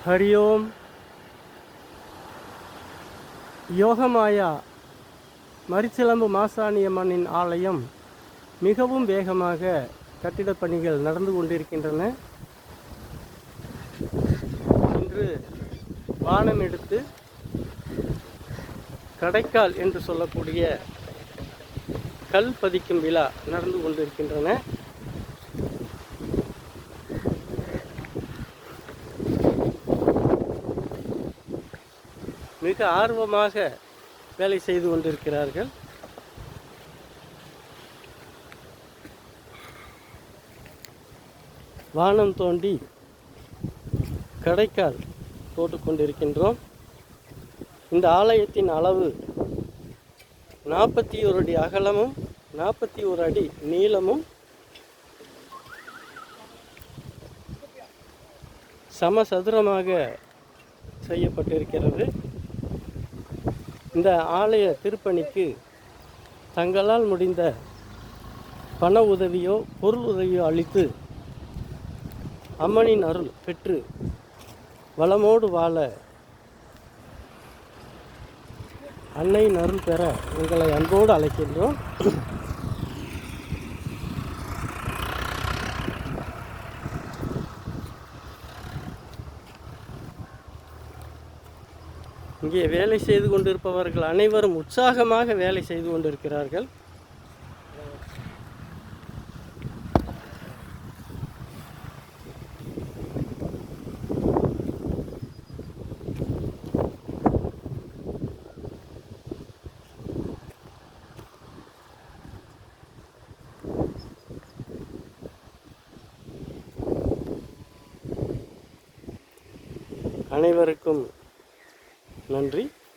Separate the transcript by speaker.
Speaker 1: ஹரி ஓம். யோகமாயா மரிச்சிலம்பு மாசாணியம்மனின் ஆலயம் மிகவும் வேகமாக கட்டிடப் பணிகள் நடந்து கொண்டிருக்கின்றன. இன்று வானம் எடுத்து கடைக்கால் என்று சொல்லக்கூடிய கல் பதிக்கும் விழா நடந்து கொண்டிருக்கின்றன. மிக ஆர்வமாக வேலை செய்து கொண்டிருக்கிறார்கள். வானம் தோண்டி கடைக்கால் போட்டுக்கொண்டிருக்கின்றோம். இந்த ஆலயத்தின் அளவு 41 அடி அகலமும் 41 அடி நீளமும் சமசதுரமாக செய்யப்பட்டிருக்கிறது. இந்த ஆலய திருப்பணிக்கு தங்களால் முடிந்த பண உதவியோ பொருள் உதவியோ அளித்து அம்மனின் அருள் பெற்று வளமோடு வாழ அன்னையின் அருள் பெற உங்களை அன்போடு அழைக்கின்றோம். இங்கே வேலை செய்து கொண்டிருப்பவர்கள் அனைவரும் உற்சாகமாக வேலை செய்து கொண்டிருக்கிறார்கள். அனைவருக்கும் நன்றி.